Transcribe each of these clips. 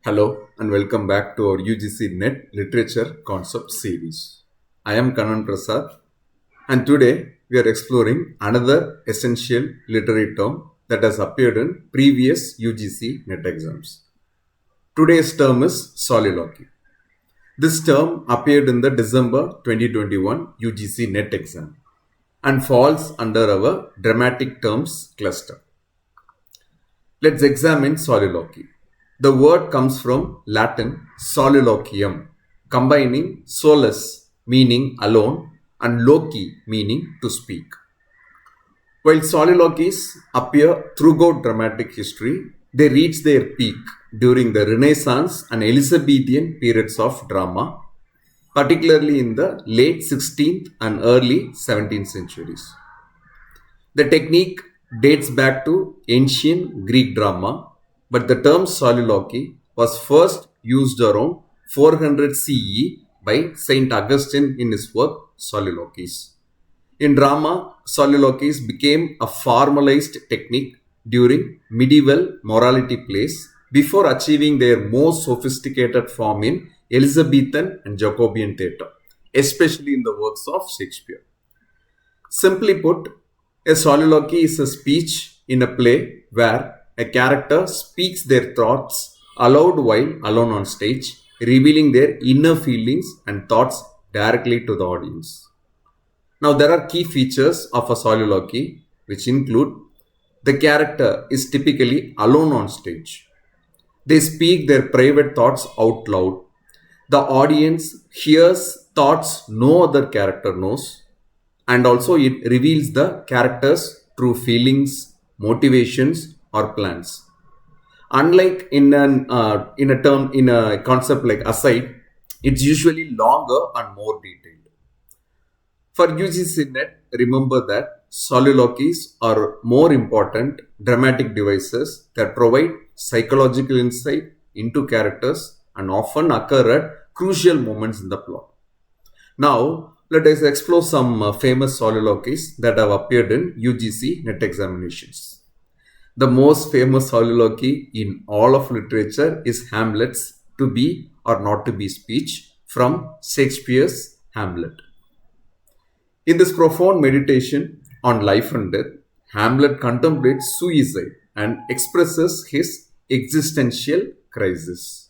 Hello and welcome back to our UGC NET Literature Concept Series. I am Kanan Prasad and today we are exploring another essential literary term that has appeared in previous UGC NET exams. Today's term is soliloquy. This term appeared in the December 2021 UGC NET exam and falls under our dramatic terms cluster. Let's examine soliloquy. The word comes from Latin soliloquium, combining solus meaning alone and loci meaning to speak. While soliloquies appear throughout dramatic history, they reach their peak during the Renaissance and Elizabethan periods of drama, particularly in the late 16th and early 17th centuries. The technique dates back to ancient Greek drama, but the term soliloquy was first used around 400 CE by Saint Augustine in his work Soliloquies. In drama, soliloquies became a formalized technique during medieval morality plays before achieving their most sophisticated form in Elizabethan and Jacobean theatre, especially in the works of Shakespeare. Simply put, a soliloquy is a speech in a play where a character speaks their thoughts aloud while alone on stage, revealing their inner feelings and thoughts directly to the audience. Now, there are key features of a soliloquy, which include the character is typically alone on stage. They speak their private thoughts out loud. The audience hears thoughts no other character knows, and also it reveals the character's true feelings, motivations, or plans. Unlike in a concept like aside, it's usually longer and more detailed. For UGC NET, remember that soliloquies are more important dramatic devices that provide psychological insight into characters and often occur at crucial moments in the plot. Now, let us explore some famous soliloquies that have appeared in UGC NET examinations. The most famous soliloquy in all of literature is Hamlet's to be or not to be speech from Shakespeare's Hamlet. In this profound meditation on life and death, Hamlet contemplates suicide and expresses his existential crisis.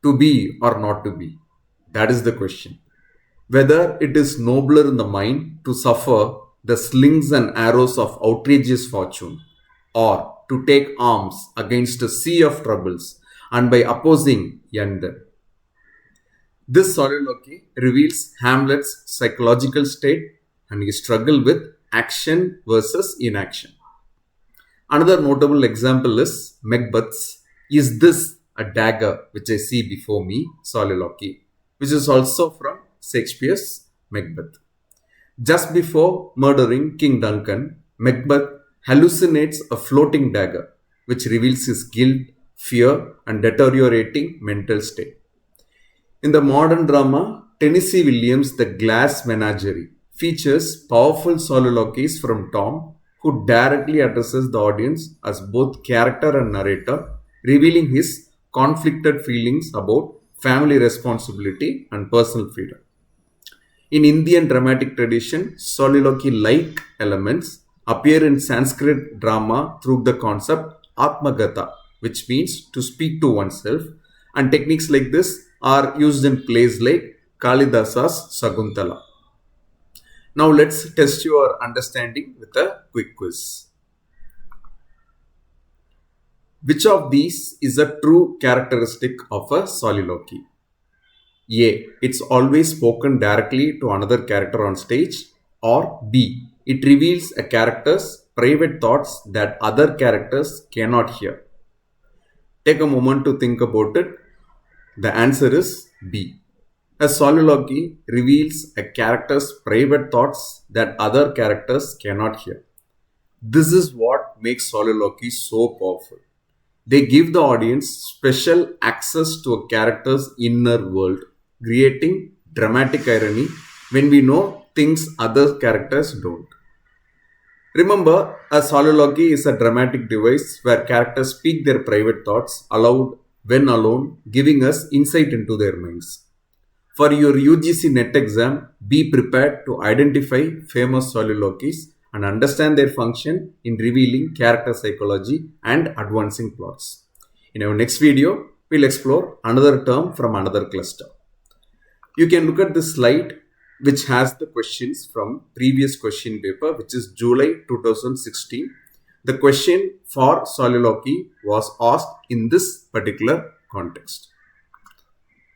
To be or not to be? That is the question. Whether it is nobler in the mind to suffer the slings and arrows of outrageous fortune, or to take arms against a sea of troubles and by opposing yonder. This soliloquy reveals Hamlet's psychological state and his struggle with action versus inaction. Another notable example is Macbeth's "Is this a dagger which I see before me?" soliloquy, which is also from Shakespeare's Macbeth. Just before murdering King Duncan, Macbeth hallucinates a floating dagger, which reveals his guilt, fear, and deteriorating mental state. In the modern drama, Tennessee Williams' The Glass Menagerie features powerful soliloquies from Tom, who directly addresses the audience as both character and narrator, revealing his conflicted feelings about family responsibility and personal freedom. In Indian dramatic tradition, soliloquy-like elements appear in Sanskrit drama through the concept Atmagata, which means to speak to oneself, and techniques like this are used in plays like Kalidasa's Sakuntala. Now let's test your understanding with a quick quiz. Which of these is a true characteristic of a soliloquy? A. It's always spoken directly to another character on stage. Or B. It reveals a character's private thoughts that other characters cannot hear. Take a moment to think about it. The answer is B. A soliloquy reveals a character's private thoughts that other characters cannot hear. This is what makes soliloquy so powerful. They give the audience special access to a character's inner world, creating dramatic irony when we know things other characters don't. Remember, a soliloquy is a dramatic device where characters speak their private thoughts aloud when alone, giving us insight into their minds. For your UGC NET exam, be prepared to identify famous soliloquies and understand their function in revealing character psychology and advancing plots. In our next video, we'll explore another term from another cluster. You can look at this slide which has the questions from previous question paper, which is July 2016. The question for soliloquy was asked in this particular context.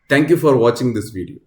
Thank you for watching this video.